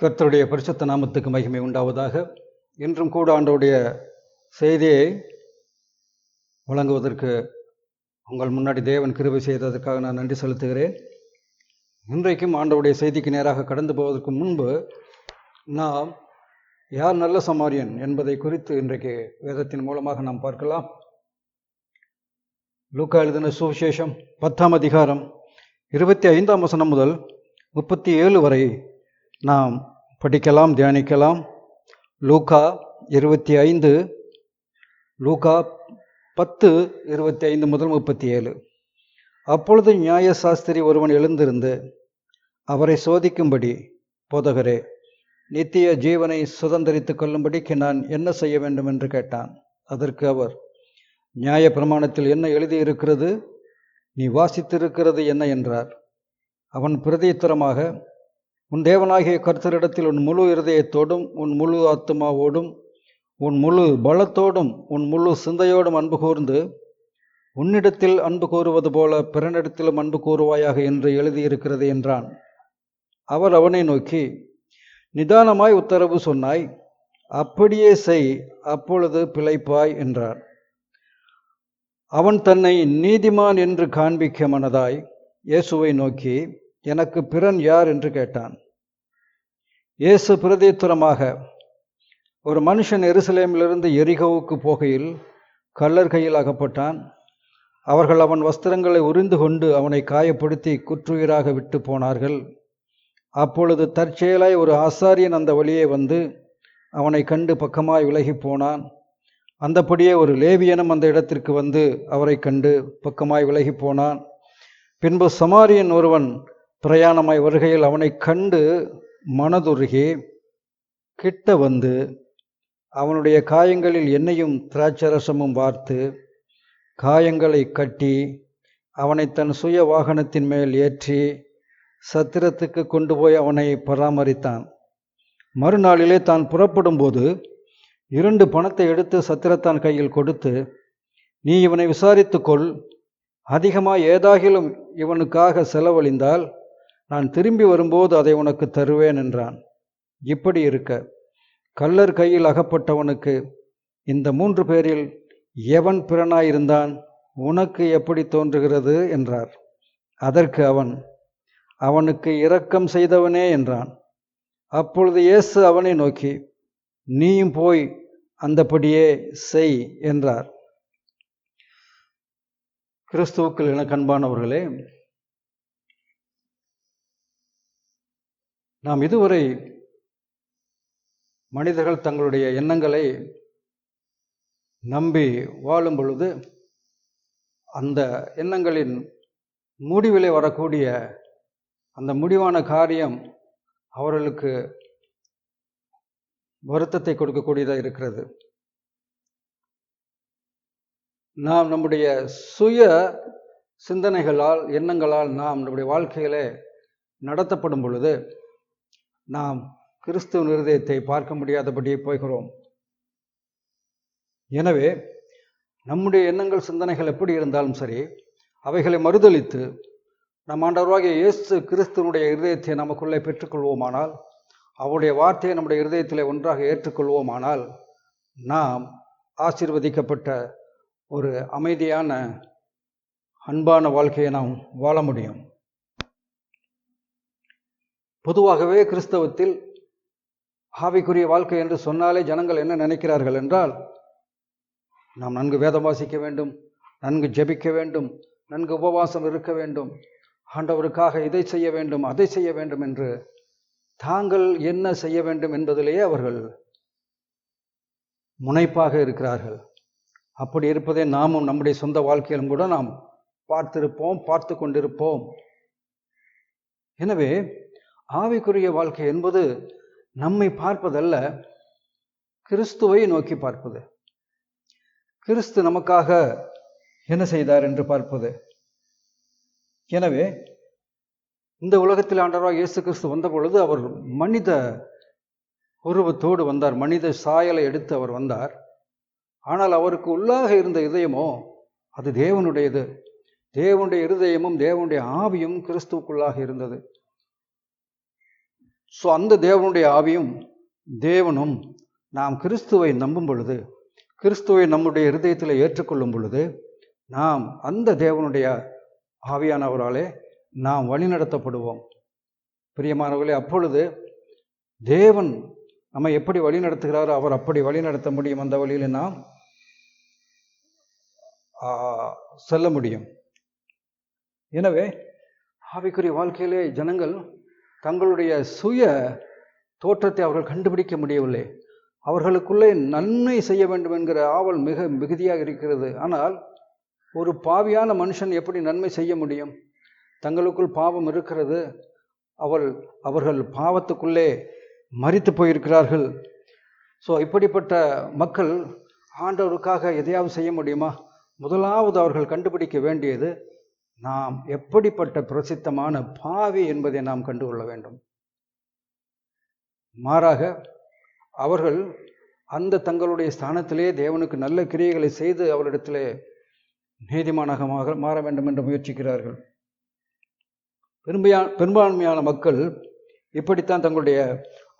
கர்த்தருடைய பரிசுத்த நாமத்துக்கு மகிமை உண்டாவதாக. இன்றும் கூட ஆண்டவருடைய செய்தியை வழங்குவதற்கு உங்கள் முன்னாடி தேவன் கிருபை செய்ததற்காக நான் நன்றி செலுத்துகிறேன். இன்றைக்கும் ஆண்டவருடைய செய்திக்கு நேராக கடந்து போவதற்கு முன்பு நாம் யார் நல்ல சமாரியன் என்பதை குறித்து இன்றைக்கு வேதத்தின் மூலமாக நாம் பார்க்கலாம். லூக்கா எழுதின சுவிசேஷம் 10ஆம் அதிகாரம் 25ஆம் வசனம் முதல் 37 வரை நாம் படிக்கலாம், தியானிக்கலாம். லூக்கா 25, லூக்கா 10:25 முதல் 37. அப்பொழுது நியாயசாஸ்திரி ஒருவன் எழுந்திருந்து அவரை சோதிக்கும்படி, போதகரே, நித்திய ஜீவனை சுதந்தரித்துக் கொள்ளும்படிக்கு நான் என்ன செய்ய வேண்டும் என்று கேட்டான். அதற்கு அவர், நியாய பிரமாணத்தில் என்ன எழுதியிருக்கிறது? நீ வாசித்திருக்கிறது என்ன என்றார். அவன் பிரதியுத்தரமாக, உன் தேவனாகிய கர்த்தரிடத்தில் உன் முழு இருதயத்தோடும், உன் முழு ஆத்துமாவோடும், உன் முழு பலத்தோடும், உன் முழு சிந்தையோடும் அன்பு கூர்ந்து, உன்னிடத்தில் அன்பு கூறுவது போல பிறனிடத்திலும் அன்பு கூறுவாயாக என்று எழுதியிருக்கிறது என்றான். அவர் அவனை நோக்கி, நிதானமாய் உத்தரவு சொன்னாய், அப்படியே செய், அப்பொழுது பிழைப்பாய் என்றார். அவன் தன்னை நீதிமான் என்று காண்பிக்க மனதாய் இயேசுவை நோக்கி, எனக்கு பிறன் யார் என்று கேட்டான். இயேசு பிரதியுத்தரமாக, ஒரு மனுஷன் எருசலேமிலிருந்து எரிகோவுக்கு போகையில் கள்ளர் கையில் அகப்பட்டான். அவர்கள் அவன் வஸ்திரங்களை உரிந்து கொண்டு அவனை காயப்படுத்தி குற்றுயிராக விட்டு போனார்கள். அப்பொழுது தற்செயலாய் ஒரு ஆசாரியன் அந்த வழியே வந்து அவனை கண்டு பக்கமாய் விலகி போனான். அந்தபடியே ஒரு லேவியனும் அந்த இடத்திற்கு வந்து அவரை கண்டு பக்கமாய் விலகி போனான். பின்பு சமாரியன் ஒருவன் பிரயாணமாய் வருகையில் அவனை கண்டு மனதுருகி கிட்ட வந்து அவனுடைய காயங்களில் எண்ணெயும் திராட்சரசமும் வார்த்து காயங்களை கட்டி அவனை தன் சுய வாகனத்தின் மேல் ஏற்றி சத்திரத்துக்கு கொண்டு போய் அவனை பராமரித்தான். மறுநாளிலே தான் புறப்படும் போது 2 பணத்தை எடுத்து சத்திரத்தான் கையில் கொடுத்து, நீ இவனை விசாரித்துக்கொள், அதிகமாக ஏதாகிலும் இவனுக்காக செலவழிந்தால் நான் திரும்பி வரும்போது அதை உனக்கு தருவேன் என்றான். இப்படி இருக்க கள்ளர் கையில் அகப்பட்டவனுக்கு இந்த 3 பேரில் எவன் பிறனாயிருந்தான்? உனக்கு எப்படி தோன்றுகிறது என்றார். அதற்கு அவன், அவனுக்கு இரக்கம் செய்தவனே என்றான். அப்பொழுது இயேசு அவனை நோக்கி, நீயும் போய் அந்தபடியே செய் என்றார். கிறிஸ்துவுக்குள் எனக்கு அன்பானவர்களே, நாம் இதுவரை மனிதர்கள் தங்களுடைய எண்ணங்களை நம்பி வாழும் பொழுது அந்த எண்ணங்களின் முடிவிலே வரக்கூடிய அந்த முடிவான காரியம் அவர்களுக்கு வருத்தத்தை கொடுக்கக்கூடியதாக இருக்கிறது. நாம் நம்முடைய சுய சிந்தனைகளால், எண்ணங்களால் நாம் நம்முடைய வாழ்க்கையிலே நடத்தப்படும் பொழுது நாம் கிறிஸ்துவின் இருதயத்தை பார்க்க முடியாதபடி போகிறோம். எனவே நம்முடைய எண்ணங்கள், சிந்தனைகள் எப்படி இருந்தாலும் சரி, அவைகளை மறுதலித்து நம் ஆண்டவராகிய இயேசு கிறிஸ்துவனுடைய இருதயத்தை நமக்குள்ளே பெற்றுக்கொள்வோமானால், அவருடைய வார்த்தையை நம்முடைய இருதயத்தில் ஒன்றாக ஏற்றுக்கொள்வோமானால், நாம் ஆசீர்வதிக்கப்பட்ட ஒரு அமைதியான அன்பான வாழ்க்கையை நாம் வாழ முடியும். பொதுவாகவே கிறிஸ்தவத்தில் ஆவிக்குரிய வாழ்க்கை என்று சொன்னாலே ஜனங்கள் என்ன நினைக்கிறார்கள் என்றால், நாம் நன்கு வேதம் வாசிக்க வேண்டும், நன்கு ஜெபிக்க வேண்டும், நன்கு உபவாசம் இருக்க வேண்டும், ஆண்டவருக்காக இதை செய்ய வேண்டும், அதை செய்ய வேண்டும் என்று தாங்கள் என்ன செய்ய வேண்டும் என்பதிலேயே அவர்கள் முனைப்பாக இருக்கிறார்கள். அப்படி இருப்பதை நாமும் நம்முடைய சொந்த வாழ்க்கையிலும் கூட நாம் பார்த்திருப்போம், பார்த்து கொண்டிருப்போம். எனவே ஆவிக்குரிய வாழ்க்கை என்பது நம்மை பார்ப்பதல்ல, கிறிஸ்துவை நோக்கி பார்ப்பது. கிறிஸ்து நமக்காக என்ன செய்தார் என்று பார்ப்பது. எனவே இந்த உலகத்தில் ஆண்டவராக இயேசு கிறிஸ்து வந்த பொழுது அவர் மனித உருவத்தோடு வந்தார், மனித சாயலை எடுத்து அவர் வந்தார். ஆனால் அவருக்கு உள்ளாக இருந்த இதயமோ அது தேவனுடையது. தேவனுடைய இருதயமும் தேவனுடைய ஆவியும் கிறிஸ்துவுக்குள்ளாக இருந்தது. ஸோ அந்த தேவனுடைய ஆவியும் தேவனும் நாம் கிறிஸ்துவை நம்பும் பொழுது, கிறிஸ்துவை நம்முடைய இருதயத்தில் ஏற்றுக்கொள்ளும் பொழுது, நாம் அந்த தேவனுடைய ஆவியானவராலே நாம் வழிநடத்தப்படுவோம். பிரியமானவர்களே, அப்பொழுது தேவன் நம்மை எப்படி வழி நடத்துகிறாரோ அவர் அப்படி வழி நடத்த முடியும். அந்த வழியில் நாம் செல்ல முடியும். எனவே ஆவிக்குரிய வாழ்க்கையிலே ஜனங்கள் தங்களுடைய சுய தோற்றத்தை அவர்கள் கண்டுபிடிக்க முடியவில்லை. அவர்களுக்குள்ளே நன்மை செய்ய வேண்டும் என்கிற ஆவல் மிக மிகுதியாக இருக்கிறது. ஆனால் ஒரு பாவியான மனுஷன் எப்படி நன்மை செய்ய முடியும்? தங்களுக்குள் பாவம் இருக்கிறது. அவர்கள் பாவத்துக்குள்ளே மரித்து போயிருக்கிறார்கள். ஸோ இப்படிப்பட்ட மக்கள் ஆண்டவருக்காக எதையாவது செய்ய முடியுமா? முதலாவது அவர்கள் கண்டுபிடிக்க வேண்டியது, நாம் எப்படிப்பட்ட பிரசித்தமான பாவி என்பதை நாம் கண்டுகொள்ள வேண்டும். மாறாக அவர்கள் அந்த தங்களுடைய ஸ்தானத்திலே தேவனுக்கு நல்ல கிரியைகளை செய்து அவரிடத்திலே நீதிமானாக மாற வேண்டும் என்று முயற்சிக்கிறார்கள். பெரும்பான்மையான மக்கள் இப்படித்தான் தங்களுடைய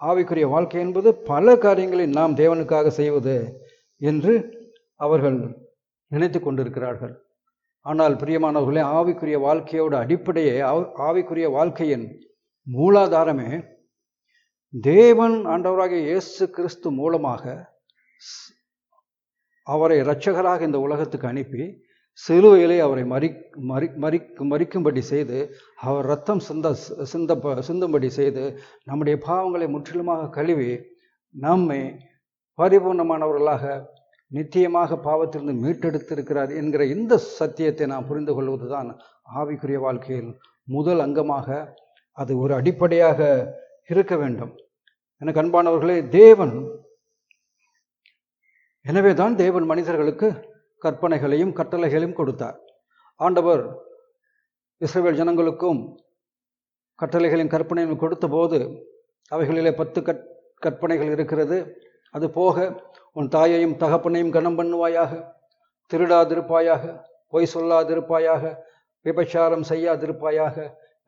ஆவிக்குரிய வாழ்க்கை என்பது பல காரியங்களை நாம் தேவனுக்காக செய்வது என்று அவர்கள் நினைத்து கொண்டிருக்கிறார்கள். ஆனால் பிரியமானவர்களே, ஆவிக்குரிய வாழ்க்கையோட அடிப்படையே, ஆவிக்குரிய வாழ்க்கையின் மூலாதாரமே தேவன் ஆண்டவராகிய இயேசு கிறிஸ்து மூலமாக அவரை இரட்சகராக இந்த உலகத்துக்கு அனுப்பி சிலுவையிலே அவரை மரிக்கும்படி செய்து, அவர் ரத்தம் சிந்தும்படி செய்து, நம்முடைய பாவங்களை முற்றிலுமாக கழுவி நம்மை பரிபூர்ணமானவர்களாக நித்தியமாக பாவத்திலிருந்து மீட்டெடுத்திருக்கிறார் என்கிற இந்த சத்தியத்தை நாம் புரிந்து கொள்வதுதான் ஆவிக்குரிய வாழ்க்கையில் முதல் அங்கமாக, அது ஒரு அடிப்படையாக இருக்க வேண்டும். எனக்கு அன்பானவர்களே, எனவேதான் தேவன் மனிதர்களுக்கு கற்பனைகளையும் கட்டளைகளையும் கொடுத்தார். ஆண்டவர் இஸ்ரவேல் ஜனங்களுக்கும் கட்டளைகளையும் கற்பனையும் கொடுத்த போது அவைகளிலே 10 கற்பனைகள் இருக்கிறது. அது போக, உன் தாயையும் தகப்பனையும் கனம் பண்ணுவாயாக, திருடாதிருப்பாயாக, பொய் சொல்லாதிருப்பாயாக, விபச்சாரம் செய்யாதிருப்பாயாக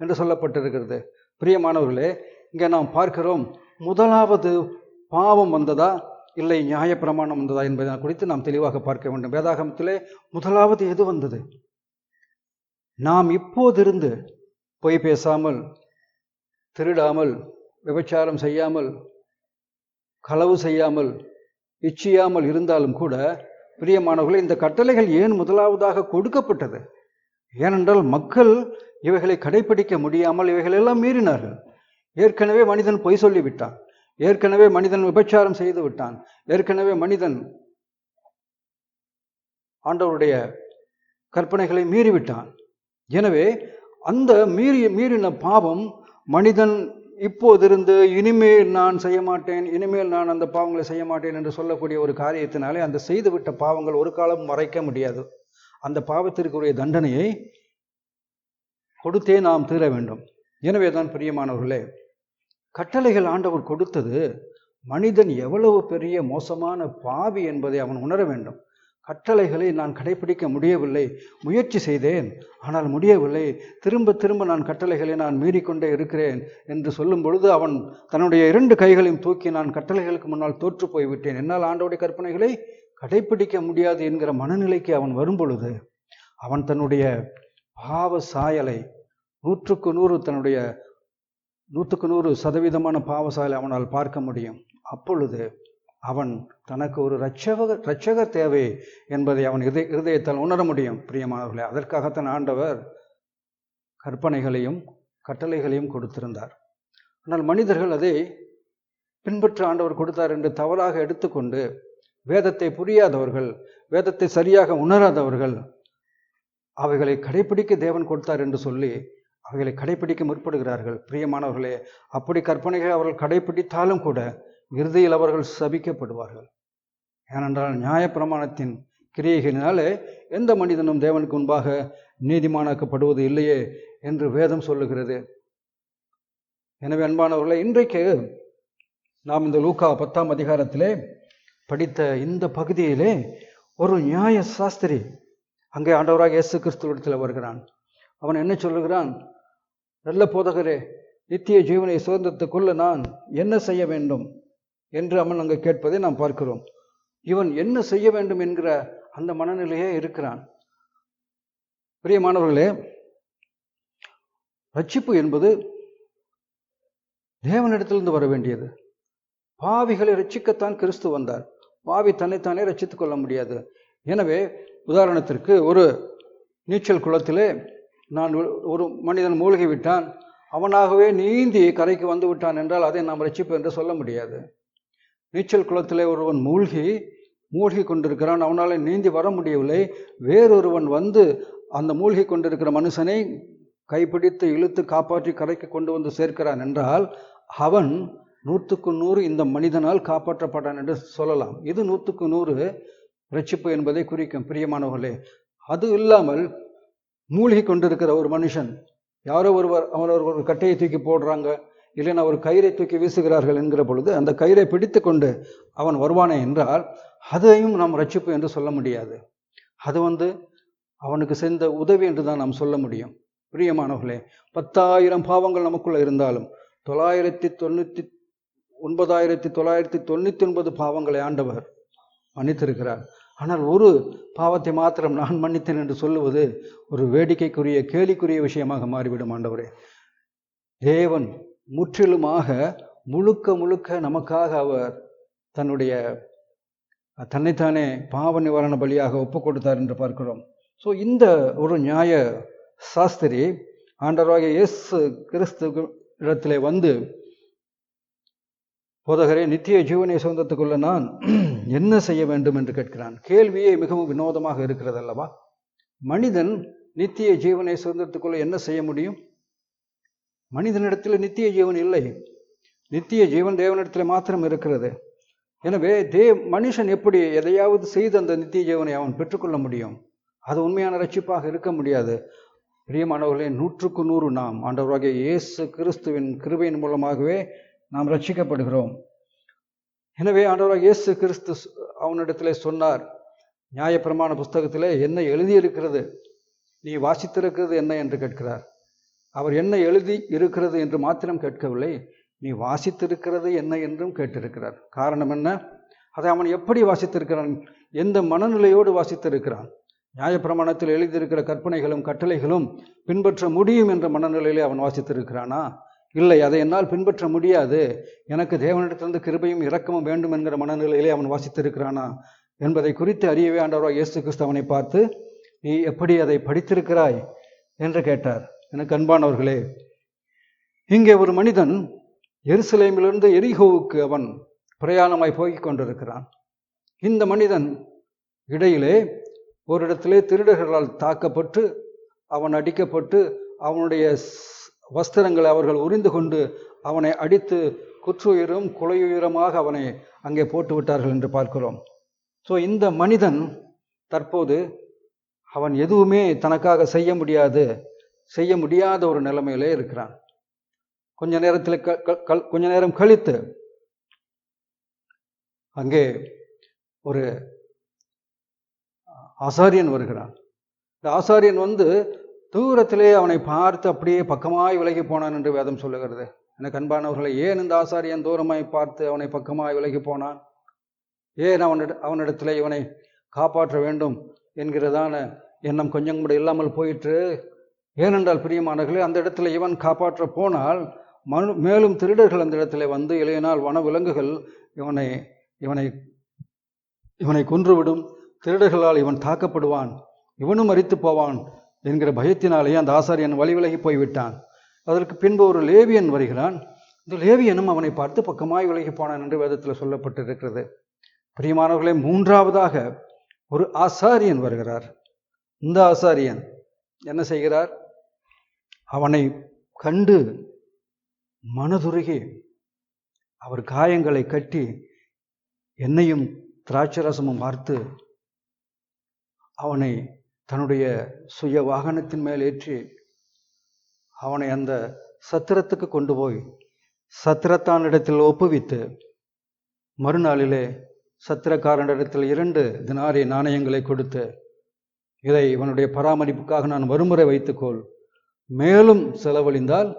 என்று சொல்லப்பட்டிருக்கிறது. பிரியமானவர்களே, இங்கே நாம் பார்க்கிறோம், முதலாவது பாவம் வந்ததா இல்லை நியாயப்பிரமாணம் வந்ததா என்பதை குறித்து நாம் தெளிவாக பார்க்க வேண்டும். வேதாகமத்திலே முதலாவது எது வந்தது? நாம் இப்போதிருந்து பொய் பேசாமல், திருடாமல், விபச்சாரம் செய்யாமல், களவு செய்யாமல், இச்சியாமல் இருந்தாலும் கூட, பிரியமானவர்களே, இந்த கட்டளைகள் ஏன் முதலாவதாக கொடுக்கப்பட்டது? ஏனென்றால் மக்கள் இவைகளை கடைபிடிக்க முடியாமல் இவைகளெல்லாம் மீறினார்கள். ஏற்கனவே மனிதன் பொய் சொல்லிவிட்டான், ஏற்கனவே மனிதன் விபச்சாரம் செய்து விட்டான், ஏற்கனவே மனிதன் ஆண்டவருடைய கற்பனைகளை மீறிவிட்டான். எனவே அந்த மீறின பாவம் மனிதன் இப்போதிருந்து இனிமேல் நான் செய்ய மாட்டேன், இனிமேல் நான் அந்த பாவங்களை செய்ய மாட்டேன் என்று சொல்லக்கூடிய ஒரு காரியத்தினாலே அந்த செய்துவிட்ட பாவங்கள் ஒரு காலம் மறைக்க முடியாது. அந்த பாவத்திற்குரிய தண்டனையை கொடுத்தே நாம் தீர வேண்டும். எனவே தான் பிரியமானவர்களே, கட்டளைகள் ஆண்டவர் கொடுத்தது மனிதன் எவ்வளவு பெரிய மோசமான பாவி என்பதை அவன் உணர வேண்டும். கட்டளைகளை நான் கடைபிடிக்க முடியவில்லை, முயற்சி செய்தேன் ஆனால் முடியவில்லை, திரும்ப திரும்ப நான் கட்டளைகளை நான் மீறிக்கொண்டே இருக்கிறேன் என்று சொல்லும் பொழுது அவன் தன்னுடைய 2 கைகளையும் தூக்கி, நான் கட்டளைகளுக்கு முன்னால் தோற்று போய்விட்டேன், என்னால் ஆண்டவருடைய கற்பனைகளை கடைபிடிக்க முடியாது என்கிற மனநிலைக்கு அவன் வரும் பொழுது அவன் தன்னுடைய பாவ சாயலை 100% தன்னுடைய 100% பாவ சாயலை அவனால் பார்க்க முடியும். அப்பொழுது அவன் தனக்கு ஒரு இரட்சகர் தேவை என்பதை அவன் இருதயத்தால் உணர முடியும். பிரியமானவர்களே, அதற்காகத்தான் ஆண்டவர் கற்பனைகளையும் கட்டளைகளையும் கொடுத்திருந்தார். ஆனால் மனிதர்கள் அதை பின்பற்ற ஆண்டவர் கொடுத்தார் என்று தவறாக எடுத்துக்கொண்டு, வேதத்தை புரியாதவர்கள், வேதத்தை சரியாக உணராதவர்கள், அவைகளை கடைபிடிக்க தேவன் கொடுத்தார் என்று சொல்லி அவைகளை கடைபிடிக்க முற்படுகிறார்கள். பிரியமானவர்களே, அப்படி கற்பனைகளை அவர்கள் கடைபிடித்தாலும் கூட இறுதியில் அவர்கள் சபிக்கப்படுவார்கள். ஏனென்றால் நியாயப்பிரமாணத்தின் கிரியைகளினாலே எந்த மனிதனும் தேவனுக்கு முன்பாக நீதிமானாக்கப்படுவது இல்லையே என்று வேதம் சொல்லுகிறது. எனவே அன்பானவர்களே, இன்றைக்கு நாம் இந்த லூக்கா 10ஆம் அதிகாரத்திலே படித்த இந்த பகுதியிலே ஒரு நியாய சாஸ்திரி அங்கே ஆண்டவராக இயேசு கிறிஸ்துவிடத்தில் வருகிறான். அவன் என்ன சொல்லுகிறான்? நல்ல போதகரே, நித்திய ஜீவனை சுதந்திரத்துக் கொள்ள நான் என்ன செய்ய வேண்டும் என்று அவன் அங்கு கேட்பதை நாம் பார்க்கிறோம். இவன் என்ன செய்ய வேண்டும் என்கிற அந்த மனநிலையே இருக்கிறான். பிரியமானவர்களே, ரட்சிப்பு என்பது தேவனிடத்திலிருந்து வர வேண்டியது. பாவிகளை ரட்சிக்கத்தான் கிறிஸ்து வந்தார். பாவி தன்னைத்தானே ரட்சித்துக் கொள்ள முடியாது. எனவே உதாரணத்திற்கு ஒரு நீச்சல் குளத்திலே ஒரு மனிதன் மூழ்கி விட்டான், அவனாகவே நீந்தி கரைக்கு வந்து விட்டான் என்றால் அதை நாம் ரட்சிப்பு என்று சொல்ல முடியாது. நீச்சல் குளத்திலே ஒருவன் மூழ்கி கொண்டிருக்கிறான், அவனால் நீந்தி வர முடியவில்லை. வேறொருவன் வந்து அந்த மூழ்கி கொண்டிருக்கிற மனுஷனை கைப்பிடித்து இழுத்து காப்பாற்றி கரைக்கு கொண்டு வந்து சேர்க்கிறான் என்றால் அவன் 100க்கு 100 இந்த மனிதனால் காப்பாற்றப்பட்டான் என்று சொல்லலாம். இது 100க்கு 100 ரட்சிப்பு என்பதை குறிக்கும். பிரியமானவர்களே, அது இல்லாமல் மூழ்கி கொண்டிருக்கிற ஒரு மனுஷன், யாரோ ஒருவர் ஒரு கட்டையை தூக்கி போடுறாங்க, இல்லைன்னா ஒரு கயிறை தூக்கி வீசுகிறார்கள் என்கிற பொழுது அந்த கயிறை பிடித்து கொண்டு அவன் வருவானே என்றால் அதையும் நாம் ரட்சிப்பு என்று சொல்ல முடியாது. அது அவனுக்கு செய்த உதவி என்று தான் நாம் சொல்ல முடியும். பிரியமானவர்களே, 10,000 பாவங்கள் நமக்குள்ள இருந்தாலும் 9,999 பாவங்களை ஆண்டவர் மன்னித்திருக்கிறார். ஆனால் ஒரு பாவத்தை மாத்திரம் நான் மன்னித்தேன் என்று சொல்லுவது ஒரு வேடிக்கைக்குரிய கேலிக்குரிய விஷயமாக மாறிவிடும். ஆண்டவரே, தேவன் முற்றிலுமாக முழுக்க நமக்காக அவர் தன்னைத்தானே பாவ நிவாரண பலியாக ஒப்பு கொடுத்தார் என்று பார்க்கிறோம். ஸோ இந்த ஒரு நியாய சாஸ்திரி ஆண்டவராகிய இயேசு கிறிஸ்து இடத்திலே வந்து, போதகரே, நித்திய ஜீவனை சுதந்திரத்துக்குள்ள நான் என்ன செய்ய வேண்டும் என்று கேட்கிறான். கேள்வியே மிகவும் வினோதமாக இருக்கிறது அல்லவா? மனிதன் நித்திய ஜீவனை சுதந்திரத்துக்குள்ள என்ன செய்ய முடியும்? மனிதனிடத்தில் நித்திய ஜீவன் இல்லை. நித்திய ஜீவன் தேவனிடத்தில் மாத்திரம் இருக்கிறது. எனவே மனுஷன் எப்படி எதையாவது செய்து அந்த நித்திய ஜீவனை அவன் பெற்றுக்கொள்ள முடியும்? அது உண்மையான ரட்சிப்பாக இருக்க முடியாது. பிரியமானவர்களே, 100க்கு 100 நாம் ஆண்டவராகிய இயேசு கிறிஸ்துவின் கிருபையின் மூலமாகவே நாம் ரட்சிக்கப்படுகிறோம். எனவே ஆண்டவராகிய இயேசு கிறிஸ்து அவனிடத்திலே சொன்னார், நியாயப்பிரமாண புஸ்தகத்திலே என்ன எழுதியிருக்கிறது, நீ வாசித்திருக்கிறது என்ன என்று கேட்கிறார். அவர் என்ன எழுதி இருக்கிறது என்று மாத்திரம் கேட்கவில்லை, நீ வாசித்திருக்கிறது என்ன என்றும் கேட்டிருக்கிறார். காரணம் என்ன? அதை அவன் எப்படி வாசித்திருக்கிறான்? எந்த மனநிலையோடு வாசித்திருக்கிறான்? நியாயப்பிரமாணத்தில் எழுதியிருக்கிற கற்பனைகளும் கட்டளைகளும் பின்பற்ற முடியும் என்ற மனநிலையிலே அவன் வாசித்திருக்கிறானா? இல்லை, அதை என்னால் பின்பற்ற முடியாது, எனக்கு தேவனிடத்திலிருந்து கிருபையும் இரக்கமும் வேண்டும் என்கிற மனநிலையிலே அவன் வாசித்திருக்கிறானா என்பதை குறித்து அறியவே ஆண்டவராகிய இயேசு கிறிஸ்து அவனை பார்த்து, நீ எப்படி அதை படித்திருக்கிறாய் என்று கேட்டார். எனக்கு அன்பானவர்களே, இங்கே ஒரு மனிதன் எருசலேமிலிருந்து எரிகோவுக்கு அவன் பிரயாணமாய் போய்க் கொண்டிருக்கிறான். இந்த மனிதன் இடையிலே ஒரு இடத்திலே திருடர்களால் தாக்கப்பட்டு அவன் அடிக்கப்பட்டு அவனுடைய வஸ்திரங்களை அவர்கள் உரிந்து கொண்டு அவனை அடித்து குற்றுயிரும் கொலையுயிரமாக அவனை அங்கே போட்டு விட்டார்கள் என்று பார்க்கிறோம். ஸோ இந்த மனிதன் தற்போது அவன் எதுவுமே தனக்காக செய்ய முடியாத ஒரு நிலைமையிலே இருக்கிறான். கொஞ்ச நேரம் கழித்து அங்கே ஒரு ஆசாரியன் வருகிறான். இந்த ஆசாரியன் தூரத்திலே அவனை பார்த்து அப்படியே பக்கமாய் விலகி போனான் என்று வேதம் சொல்லுகிறது. எனக்கு அன்பானவர்களை, ஏன் இந்த ஆசாரியன் தூரமாய் பார்த்து அவனை பக்கமாய் விலகி போனான்? ஏன் அவனிடத்திலே இவனை காப்பாற்ற வேண்டும் என்கிறதான எண்ணம் கொஞ்சம் கூட இல்லாமல் போயிற்று? ஏனென்றால் பிரியமானவர்களே, அந்த இடத்துல இவன் காப்பாற்ற போனால் மேலும் திருடர்கள் அந்த இடத்துல இல்லையினால் வன விலங்குகள் இவனை கொன்றுவிடும், திருடர்களால் இவன் தாக்கப்படுவான், இவனும் மரித்து போவான் என்கிற பயத்தினாலேயே அந்த ஆசாரியன் வழி விலகி போய்விட்டான். அதற்கு பின்பு ஒரு லேவியன் வருகிறான். இந்த லேவியனும் அவனை பார்த்து பக்கமாய் விலகி போனான் என்று வேதத்தில் சொல்லப்பட்டிருக்கிறது. பிரியமானவர்களே, மூன்றாவதாக ஒரு ஆசாரியன் வருகிறார். இந்த ஆசாரியன் என்ன செய்கிறார்? அவனை கண்டு மனதுருகி அவர் காயங்களை கட்டி எண்ணெயும் திராட்சரசமும் வார்த்து அவனை தன்னுடைய சுய வாகனத்தின் மேல் ஏற்றி அவனை அந்த சத்திரத்துக்கு கொண்டு போய் சத்திரத்தானிடத்தில் ஒப்புவித்து மறுநாளிலே சத்திரக்காரனிடத்தில் 2 தினாரி நாணயங்களை கொடுத்து, இதை இவனுடைய பராமரிப்புக்காக நான் மறுமுறை வைத்துக்கொள், மேலும் செலவழிந்தால்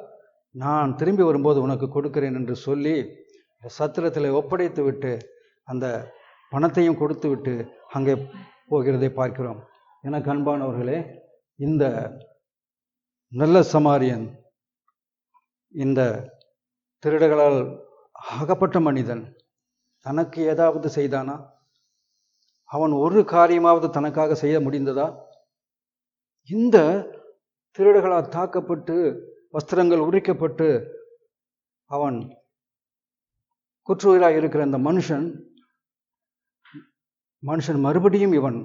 நான் திரும்பி வரும்போது உனக்கு கொடுக்கிறேன் என்று சொல்லி சத்திரத்தில் ஒப்படைத்து விட்டு அந்த பணத்தையும் கொடுத்து விட்டு அங்கே போகிறதை பார்க்கிறோம். எனக்கு அன்பானவர்களே, இந்த நல்ல சமாரியன் இந்த திருடர்களால் அகப்பட்ட மனிதன் தனக்கு ஏதாவது செய்தானா? அவன் ஒரு காரியமாவது தனக்காக செய்ய முடிந்ததா? இந்த திருடர்களால் தாக்கப்பட்டு வஸ்திரங்கள் உரிக்கப்பட்டு அவன் குற்றுயிராக இருக்கிற அந்த மனுஷன் மறுபடியும் இவன்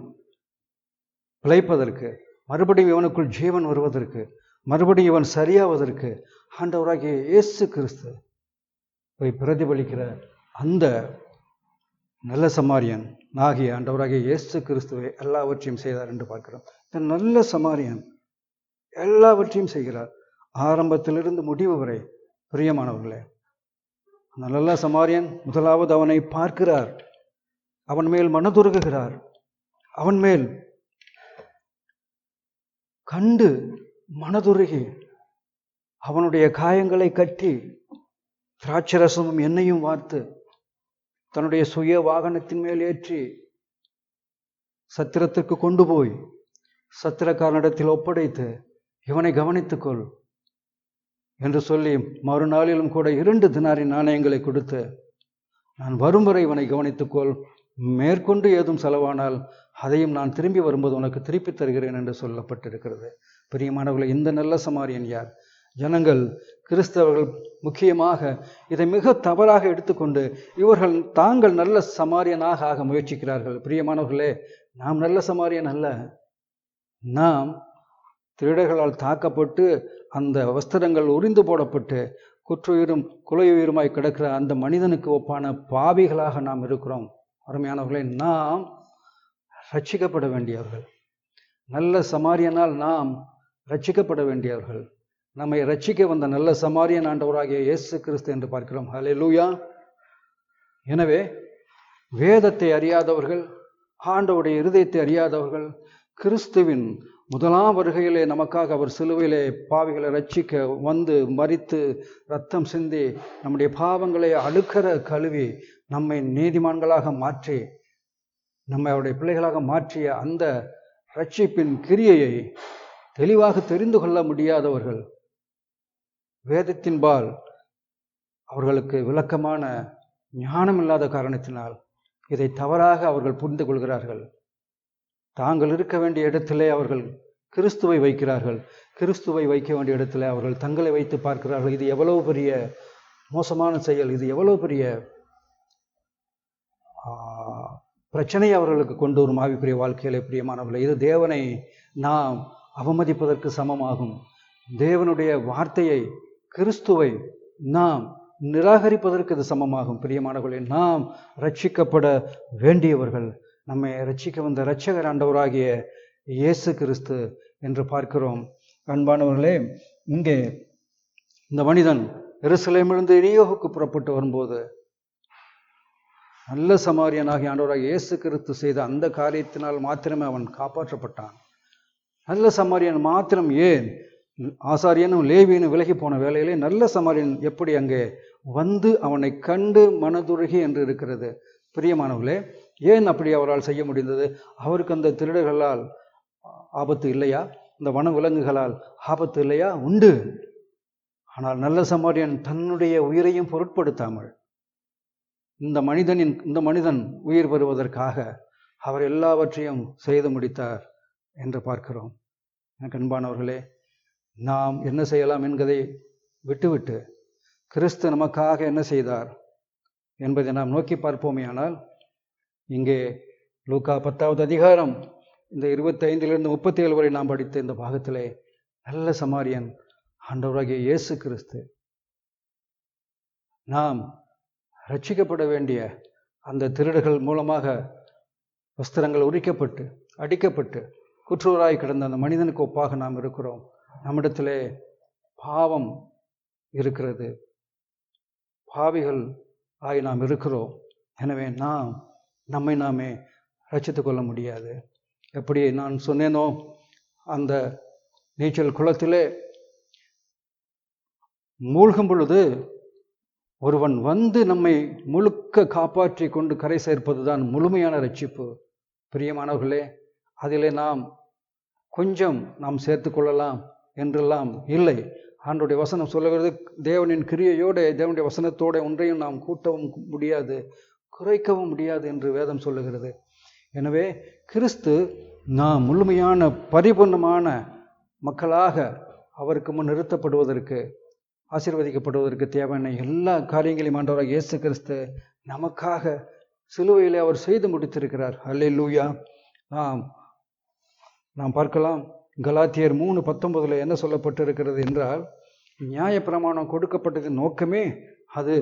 பிழைப்பதற்கு, மறுபடியும் இவனுக்குள் ஜீவன் வருவதற்கு, மறுபடியும் இவன் சரியாவதற்கு ஆண்டவராகிய இயேசு கிறிஸ்து பிரதிபலிக்கிற அந்த நல்ல சமாரியன் ஆகிய ஆண்டவராகிய இயேசு கிறிஸ்துவை எல்லாவற்றையும் செய்தார் என்று பார்க்கிறோம். இந்த நல்ல சமாரியன் எல்லாவற்றையும் செய்கிறார், ஆரம்பத்திலிருந்து முடிவு வரை. பிரியமானவர்களே, அந்த நல்ல சமாரியன் முதலாவது அவனை பார்க்கிறார், அவன் மேல் மனதுருகுகிறார், அவன் மேல் கண்டு மனதுருகி அவனுடைய காயங்களை கட்டி திராட்சரசமும் எண்ணெயும் வார்த்து தன்னுடைய சுய வாகனத்தின் மேல் ஏற்றி சத்திரத்திற்கு கொண்டு போய் சத்திரக்காரனிடத்தில் ஒப்படைத்து இவனை கவனித்துக்கொள் என்று சொல்லி மறுநாளிலும் கூட 2 தினாரின் நாணயங்களை கொடுத்து நான் வரும் வரை இவனை கவனித்துக்கொள், மேற்கொண்டு ஏதும் செலவானால் அதையும் நான் திரும்பி வரும்போது உனக்கு திருப்பி தருகிறேன் என்று சொல்லப்பட்டிருக்கிறது. பிரியமானவர்களே, இந்த நல்ல சமாரியன் யார்? ஜனங்கள், கிறிஸ்தவர்கள் முக்கியமாக இதை மிக தவறாக எடுத்துக்கொண்டு இவர்கள் தாங்கள் நல்ல சமாரியனாக ஆக முயற்சிக்கிறார்கள். பிரியமானவர்களே, நாம் நல்ல சமாரியன் அல்ல. நாம் திருடர்களால் தாக்கப்பட்டு அந்த வஸ்திரங்கள் உரிந்து போடப்பட்டு குற்றுயிரும் குலையுயிருமாய் கிடக்கிற அந்த மனிதனுக்கு ஒப்பான பாவிகளாக நாம் இருக்கிறோம். அருமையானவர்களே, நாம் ரட்சிக்கப்பட வேண்டியவர்கள். நல்ல சமாரியனால் நாம் ரட்சிக்கப்பட வேண்டியவர்கள். நம்மை ரட்சிக்க வந்த நல்ல சமாரியன் ஆண்டவராகிய இயேசு கிறிஸ்து என்று பார்க்கிறோம். ஹல்லேலூயா. எனவே வேதத்தை அறியாதவர்கள், ஆண்டவருடைய இருதயத்தை அறியாதவர்கள், கிறிஸ்துவின் முதலாம் வருகையிலே நமக்காக அவர் சிலுவையிலே பாவிகளை ரட்சிக்க வந்து மரித்து இரத்தம் சிந்தி நம்முடைய பாவங்களை அழுக்கற கழுவி நம்மை நீதிமான்களாக மாற்றி நம்மை அவருடைய பிள்ளைகளாக மாற்றிய அந்த ரட்சிப்பின் கிரியையை தெளிவாக தெரிந்து கொள்ள முடியாதவர்கள், வேதத்தின்பால் அவர்களுக்கு விளக்கமான ஞானம் இல்லாத காரணத்தினால் இதை தவறாக அவர்கள் புரிந்து கொள்கிறார்கள். தாங்கள் இருக்க வேண்டிய இடத்திலே அவர்கள் கிறிஸ்துவை வைக்கிறார்கள், கிறிஸ்துவை வைக்க வேண்டிய இடத்திலே அவர்கள் தங்களை வைத்து பார்க்கிறார்கள். இது எவ்வளவு பெரிய மோசமான செயல், இது எவ்வளவு பெரிய பிரச்சனையை அவர்களுக்கு கொண்டு வரும் ஆவிக்குரிய வாழ்க்கையிலே. பிரியமானவர்களே, இது தேவனை நாம் அவமதிப்பதற்கு சமமாகும். தேவனுடைய வார்த்தையை, கிறிஸ்துவை நாம் நிராகரிப்பதற்கு இது சமமாகும். பிரியமானவர்களே, நாம் ரட்சிக்கப்பட வேண்டியவர்கள். நம்மை ரட்சிக்க வந்த இரட்சகர் ஆண்டவராகிய இயேசு கிறிஸ்து என்று பார்க்கிறோம். அன்பானவர்களே, இங்கே இந்த மனிதன் எருசலேமிலிருந்து எரியோவுக்கு புறப்பட்டு வரும்போது நல்ல சமாரியனாகிய ஆண்டவராகிய இயேசு கிறிஸ்து செய்த அந்த காரியத்தினால் மாத்திரமே அவன் காப்பாற்றப்பட்டான். நல்ல சமாரியன் மாத்திரம் ஏன், ஆசாரியனும் லேவியனும் விலகி போன வேளையிலே நல்ல சமாரியன் எப்படி அங்கே வந்து அவனை கண்டு மனதுருகி என்று இருக்கிறது. பிரியமானவர்களே, ஏன் அப்படி அவரால் செய்ய முடிந்தது? அவருக்கு அந்த திருடர்களால் ஆபத்து இல்லையா? இந்த வன விலங்குகளால் ஆபத்து இல்லையா? உண்டு. ஆனால் நல்ல சமாரியன் தன்னுடைய உயிரையும் பொருட்படுத்தாமல் இந்த மனிதன் உயிர் பெறுவதற்காக அவர் எல்லாவற்றையும் செய்து முடித்தார் என்று பார்க்கிறோம். எனக்கு அன்பானவர்களே, நாம் என்ன செய்யலாம் என்பதை விட்டுவிட்டு கிறிஸ்து நமக்காக என்ன செய்தார் என்பதை நாம் நோக்கி பார்ப்போமே. ஆனால் இங்கே லூக்கா 10வது அதிகாரம் இந்த 25 37 வரை நாம் படித்த இந்த பாகத்திலே நல்ல சமாரியன் ஆண்டவராகிய இயேசு கிறிஸ்து நாம் ரட்சிக்கப்பட வேண்டிய அந்த திருடர்கள் மூலமாக வஸ்திரங்கள் உரிக்கப்பட்டு அடிக்கப்பட்டு குற்றூராய் கிடந்த அந்த மனிதனுக்கு ஒப்பாக நாம் இருக்கிறோம். நம்மிடத்திலே பாவம் இருக்கிறது, பாவிகள் ஆகி நாம் இருக்கிறோம். எனவே நாம் நம்மை நாமே ரட்சித்து கொள்ள முடியாது. எப்படி நான் சொன்னேனோ, அந்த நீச்சல் குளத்திலே மூழ்கும் பொழுது ஒருவன் வந்து நம்மை முழுக்க காப்பாற்றி கொண்டு கரை சேர்ப்பதுதான் முழுமையான ரட்சிப்பு. பிரியமானவர்களே, அதிலே நாம் கொஞ்சம் சேர்த்து கொள்ளலாம் என்றெல்லாம் இல்லை. ஆண்டவருடைய வசனம் சொல்லுகிறது, தேவனின் கிரியையோடு தேவனுடைய வசனத்தோடு ஒன்றையும் நாம் கூட்டவும் முடியாது, குறைக்கவும் முடியாது என்று வேதம் சொல்லுகிறது. எனவே கிறிஸ்து நாம் முழுமையான பரிபூர்ணமான மக்களாக அவருக்கு முன் நிறுத்தப்படுவதற்கு, ஆசீர்வதிக்கப்படுவதற்கு தேவையான எல்லா காரியங்களையும் ஆண்டவராக இயேசு கிறிஸ்து நமக்காக சிலுவையிலே அவர் செய்து முடித்திருக்கிறார். அல்லேலூயா. நாம் பார்க்கலாம், கலாத்தியர் 3:19 என்ன சொல்லப்பட்டிருக்கிறது என்றால், நியாயப்பிரமாணம் கொடுக்கப்பட்டதின் நோக்கமே அது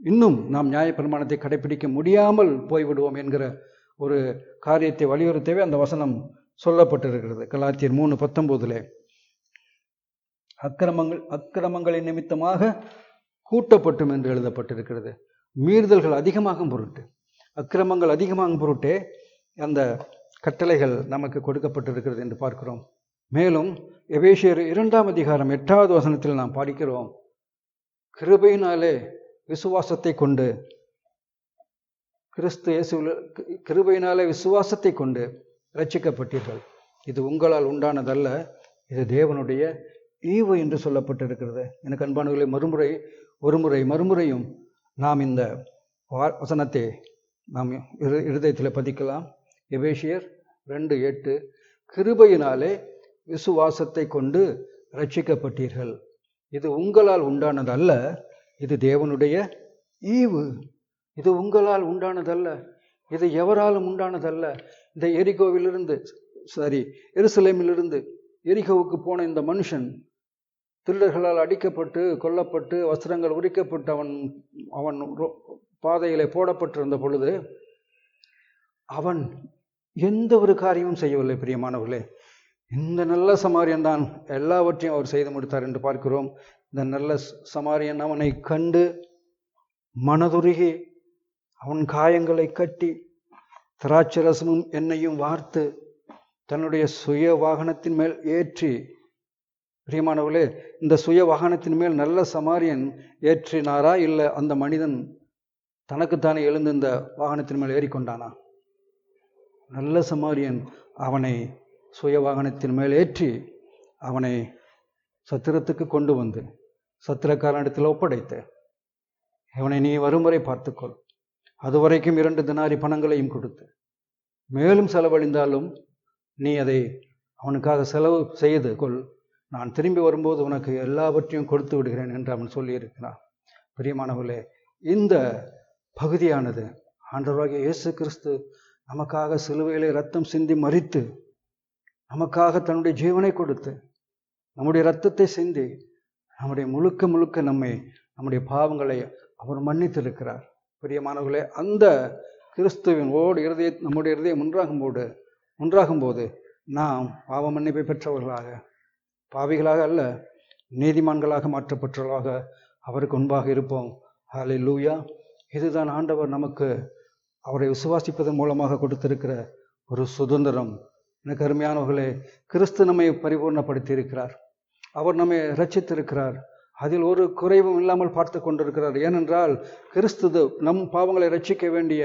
இன்னும் நாம் நியாயப்பிரமாணத்தை கடைபிடிக்க முடியாமல் போய்விடுவோம் என்கிற ஒரு காரியத்தை வலியுறுத்தவே அந்த வசனம் சொல்லப்பட்டிருக்கிறது. கலாத்தியர் 3:19 அக்கிரமங்களின் நிமித்தமாக கூட்டப்பட்டும் என்று எழுதப்பட்டிருக்கிறது. மீறுதல்கள் அதிகமாகும் பொருட்டு, அக்கிரமங்கள் அதிகமாகும் பொருட்டே அந்த கட்டளைகள் நமக்கு கொடுக்கப்பட்டிருக்கிறது என்று பார்க்கிறோம். மேலும் எபேசியர் 2ஆம் அதிகாரம் 8வது வசனத்தில் நாம் படிக்கிறோம், கிருபையினாலே விசுவாசத்தை கொண்டு, கிறிஸ்து இயேசுவில் கிருபையினாலே விசுவாசத்தை கொண்டு இரட்சிக்கப்பட்டீர்கள். இது உங்களால் உண்டானதல்ல, இது தேவனுடைய ஈவு என்று சொல்லப்பட்டிருக்கிறது. எனக்கு அன்பானவர்களே, மறுமுறையும் நாம் இந்த வசனத்தை நாம் இருதயத்தில் பதிக்கலாம். எபேசியர் 2:8, கிருபையினாலே விசுவாசத்தை கொண்டு இரட்சிக்கப்பட்டீர்கள். இது உங்களால் உண்டானதல்ல, இது தேவனுடைய ஈவு. இது உங்களால் உண்டானதல்ல, இது எவராலும் உண்டானதல்ல. இந்த எருசலேமிலிருந்து எரிகோவுக்கு போன இந்த மனுஷன் திருடர்களால் அடிக்கப்பட்டு, கொல்லப்பட்டு, வஸ்திரங்கள் உரிக்கப்பட்டு அவன் பாதையிலே போடப்பட்டிருந்த பொழுது அவன் எந்த ஒரு காரியமும் செய்யவில்லை. பிரியமானவர்களே, இந்த நல்ல சமாரியன் தான் எல்லாவற்றையும் அவர் செய்து முடித்தார் என்று பார்க்கிறோம். இந்த நல்ல சமாரியன் அவனை கண்டு மனதுருகி அவன் காயங்களை கட்டி திராட்சரசமும் எண்ணெயும் வார்த்து தன்னுடைய சுய வாகனத்தின் மேல் ஏற்றி, பிரியமானவர்களே, இந்த சுய வாகனத்தின் மேல் நல்ல சமாரியன் ஏற்றினாரா, இல்லை அந்த மனிதன் தனக்குத்தானே எழுந்து இந்த வாகனத்தின் மேல் ஏறிக்கொண்டானா? நல்ல சமாரியன் அவனை சுய வாகனத்தின் மேல் ஏற்றி அவனை சத்திரத்துக்கு கொண்டு வந்து சத்திரக்காரனிடத்தில் ஒப்படைத்து, இவனை நீ வரும் வரை பார்த்துக்கொள், அதுவரைக்கும் 2 தினாரி பணங்களையும் கொடுத்து, மேலும் செலவழிந்தாலும் நீ அதை அவனுக்காக செலவு செய்து கொள், நான் திரும்பி வரும்போது உனக்கு எல்லாவற்றையும் கொடுத்து விடுகிறேன் என்று அவன் சொல்லியிருக்கிறான். பிரியமானவர்களே, இந்த பகுதியானது ஆண்டவராகிய இயேசு கிறிஸ்து நமக்காக சிலுவையிலே ரத்தம் சிந்தி மரித்து, நமக்காக தன்னுடைய ஜீவனை கொடுத்து, நம்முடைய இரத்தத்தை சிந்தி, நம்முடைய முழுக்க நம்முடைய பாவங்களை அவர் மன்னித்திருக்கிறார். பிரியமானவர்களே, அந்த கிறிஸ்துவின் நம்முடைய இருதயம் ஒன்றாகும்போது நாம் பாவ மன்னிப்பை பெற்றவர்களாக, பாவிகளாக அல்ல, நீதிமான்களாக மாற்றப்பட்டவர்களாக அவருக்கு முன்பாக இருப்போம். ஹல்லேலூயா. இதுதான் ஆண்டவர் நமக்கு அவரை விசுவாசிப்பதன் மூலமாக கொடுத்திருக்கிற ஒரு சுதந்திரம். எனக்கு அருமையானவர்களே, கிறிஸ்து நம்மை பரிபூர்ணப்படுத்தி இருக்கிறார். அவர் நம்மை இரட்சித்திருக்கிறார். அதில் ஒரு குறைவும் இல்லாமல் பார்த்து கொண்டிருக்கிறார். ஏனென்றால் கிறிஸ்து நம் பாவங்களை இரட்சிக்க வேண்டிய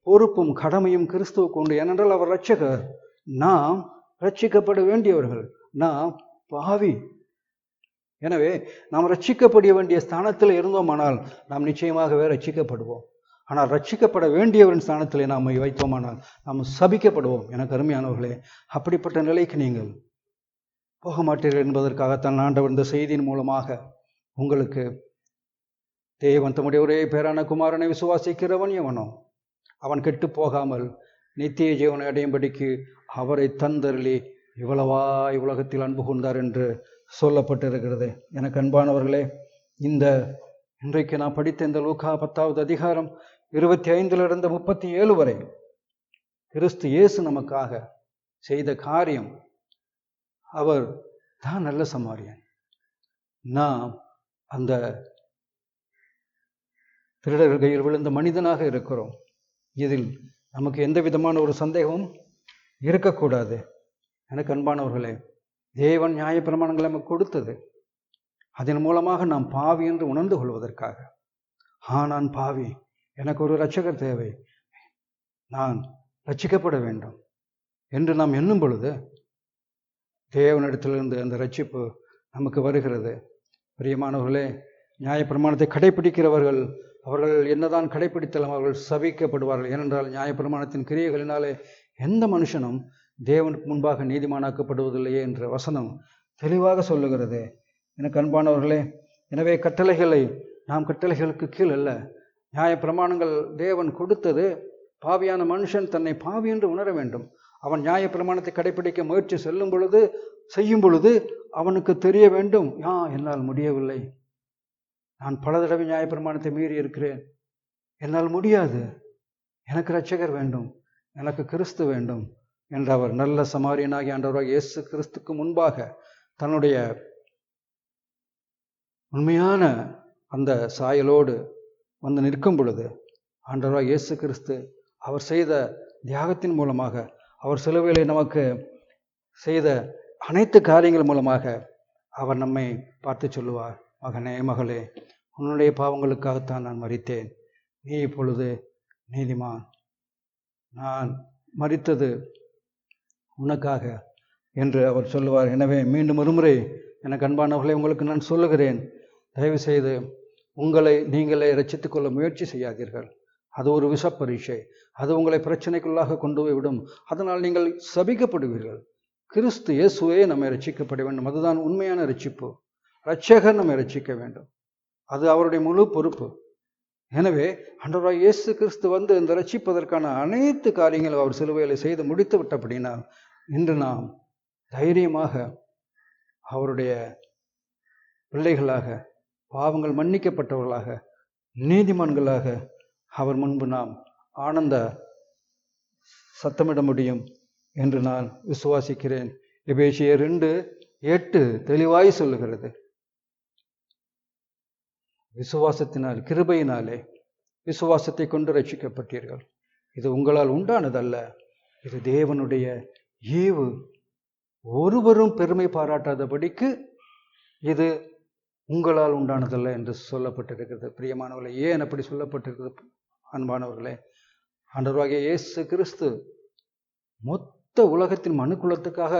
பொறுப்பும் கடமையும் கிறிஸ்துவுக்கு உண்டு. ஏனென்றால் அவர் இரட்சகர், நாம் இரட்சிக்கப்பட வேண்டியவர்கள், நாம் பாவி. எனவே நாம் ரட்சிக்கப்பட வேண்டிய ஸ்தானத்தில் இருந்தோமானால் நாம் நிச்சயமாகவே ரட்சிக்கப்படுவோம். ஆனால் ரட்சிக்கப்பட வேண்டியவரின் ஸ்தானத்திலே நாம் வைத்தோமானால் நாம் சபிக்கப்படுவோம். எனக்கு அருமையானவர்களே, அப்படிப்பட்ட நிலைக்கு நீங்கள் போக மாட்டீர்கள் என்பதற்காகத்தான் ஆண்டவர் இந்த செய்தியின் மூலமாக உங்களுக்கு, தேவன் தம்முடைய ஒரே பேரான குமாரனை விசுவாசிக்கிறவன் எவனோ அவன் கெட்டு போகாமல் நித்திய ஜீவனை அடையும்படிக்கு அவரை தந்தருளி இவ்வளவாய் உலகத்தில் அன்பு கூர்ந்தார் என்று சொல்லப்பட்டிருக்கிறது. எனக்கு அன்பானவர்களே, இன்றைக்கு நான் படித்த இந்த லூக்கா 10வது அதிகாரம் 25 37 வரை கிறிஸ்து இயேசு நமக்காக செய்த காரியம், அவர் தான் நல்ல சமாரியன். நாம் அந்த திருடர்கள் கையில் விழுந்த மனிதனாக இருக்கிறோம். இதில் நமக்கு எந்த விதமான ஒரு சந்தேகமும் இருக்கக்கூடாது. எனக்கு அன்பானவர்களே, தேவன் நியாயப்பிரமாணங்களை நமக்கு கொடுத்தது. அதன் மூலமாக நாம் பாவி என்று உணர்ந்து கொள்வதற்காக. நான் பாவி, எனக்கு ஒரு இரட்சகர் தேவை, நான் ரட்சிக்கப்பட வேண்டும் என்று நாம் எண்ணும் பொழுது தேவனிடத்திலிருந்து அந்த ரட்சிப்பு நமக்கு வருகிறது. பிரியமானவர்களே, நியாயப்பிரமாணத்தை கடைபிடிக்கிறவர்கள் அவர்கள் என்னதான் கடைபிடித்தாலும் அவர்கள் சபிக்கப்படுவார்கள். ஏனென்றால் நியாயப்பிரமாணத்தின் கிரியைகளினாலே எந்த மனுஷனும் தேவனுக்கு முன்பாக நீதிமானாக்கப்படுவதில்லையே என்ற வசனம் தெளிவாக சொல்லுகிறது. எனக்கு அன்பானவர்களே, எனவே கட்டளைகளை நாம் கட்டளைகளுக்கு கீழ் அல்ல. நியாயப்பிரமாணங்கள் தேவன் கொடுத்தது பாவியான மனுஷன் தன்னை பாவி என்று உணர வேண்டும். அவன் நியாயப்பிரமாணத்தை கடைபிடிக்க முயற்சி செய்யும் பொழுது அவனுக்கு தெரிய வேண்டும், என்னால் முடியவில்லை, நான் பல தடவை நியாயப்பிரமாணத்தை மீறி இருக்கிறேன், என்னால் முடியாது, எனக்கு இரட்சகர் வேண்டும், எனக்கு கிறிஸ்து வேண்டும் என்று அவர் நல்ல சமாரியனாகி ஆண்டவராக இயேசு கிறிஸ்துக்கு முன்பாக தன்னுடைய உண்மையான அந்த சாயலோடு வந்து நிற்கும் பொழுது ஆண்டவராக இயேசு கிறிஸ்து அவர் செய்த தியாகத்தின் மூலமாக, அவர் சிலுவையிலே நமக்கு செய்த அனைத்து காரியங்கள் மூலமாக அவர் நம்மை பார்த்து சொல்லுவார், மகனே மகளே, உன்னுடைய பாவங்களுக்காகத்தான் நான் மரித்தேன், நீ இப்பொழுது நீதிமான், நான் மரித்தது உனக்காக என்று அவர் சொல்லுவார். எனவே மீண்டும் ஒருமுறை எனக்கு அன்பானவர்களே, உங்களுக்கு நான் சொல்லுகிறேன், தயவு செய்து உங்களை நீங்களே ரட்சித்துக் கொள்ள முயற்சி செய்யாதீர்கள். அது ஒரு விஷ பரீட்சை, அது உங்களை பிரச்சனைக்குள்ளாக கொண்டு போய் விடும். அதனால் நீங்கள் சபிக்கப்படுவீர்கள். கிறிஸ்து இயேசுவே நம்மை ரட்சிக்கப்பட வேண்டும். அதுதான் உண்மையான ரட்சிப்பு. இரட்சகர் நம்மை ரட்சிக்க வேண்டும், அது அவருடைய முழு பொறுப்பு. எனவே ஆண்டவராகிய இயேசு கிறிஸ்து வந்து இந்த ரட்சிப்பதற்கான அனைத்து காரியங்களும் அவர் சிலுவையிலே செய்து முடித்து விட்டபடினால் இன்று நாம் தைரியமாக அவருடைய பிள்ளைகளாக, பாவங்கள் மன்னிக்கப்பட்டவர்களாக, நீதிமான்களாக அவர் முன்பு நாம் ஆனந்த சத்தமிட முடியும் என்று நான் விசுவாசிக்கிறேன். எபேசியர் 2:8 தெளிவாய் சொல்லுகிறது, விசுவாசத்தினால், கிருபையினாலே விசுவாசத்தை கொண்டு ரட்சிக்கப்பட்டீர்கள். இது உங்களால் உண்டானதல்ல, இது தேவனுடைய ஈவு, ஒருவரும் பெருமை பாராட்டாதபடிக்கு இது உங்களால் உண்டானதல்ல என்று சொல்லப்பட்டிருக்கிறது. பிரியமானவர்களே, ஏன் அப்படி சொல்லப்பட்டிருக்கிறது? அன்பானவர்களே, ஆண்டவராகிய இயேசு கிறிஸ்து மொத்த உலகத்தின் மனுக்குலத்துக்காக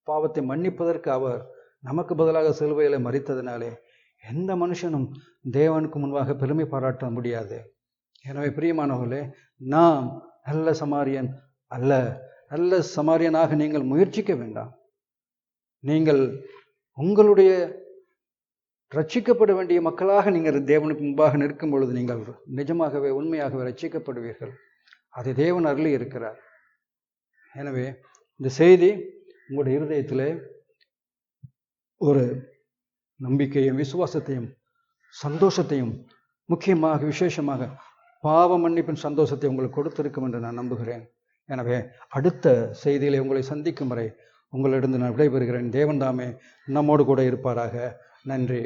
பாவத்தை மன்னிப்பதற்கு அவர் நமக்கு பதிலாக சிலுவையிலே மரித்ததினாலே எந்த மனுஷனும் தேவனுக்கு முன்பாக பெருமை பாராட்ட முடியாது. எனவே பிரியமானவர்களே, நாம் நல்ல சமாரியன் அல்ல. நல்ல சமாரியனாக நீங்கள் முயற்சிக்க வேண்டாம். நீங்கள் உங்களுடைய ரட்சிக்கப்பட வேண்டிய மக்களாக நீங்கள் தேவனுக்கு முன்பாக நிற்கும் பொழுது நீங்கள் நிஜமாகவே உண்மையாகவே ரட்சிக்கப்படுவீர்கள். அதை தேவன் அருளி இருக்கிறார். எனவே இந்த செய்தி உங்களுடைய இருதயத்திலே ஒரு நம்பிக்கையும் விசுவாசத்தையும் சந்தோஷத்தையும், முக்கியமாக விசேஷமாக பாவ மன்னிப்பின் சந்தோஷத்தை உங்களுக்கு கொடுத்திருக்கும் என்று நான் நம்புகிறேன். எனவே அடுத்த செய்தியிலே உங்களை சந்திக்கும் வரை உங்களிடம் நான் விடைபெறுகிறேன். தேவன் தாமே நம்மோடு கூட இருப்பாராக. நன்றி.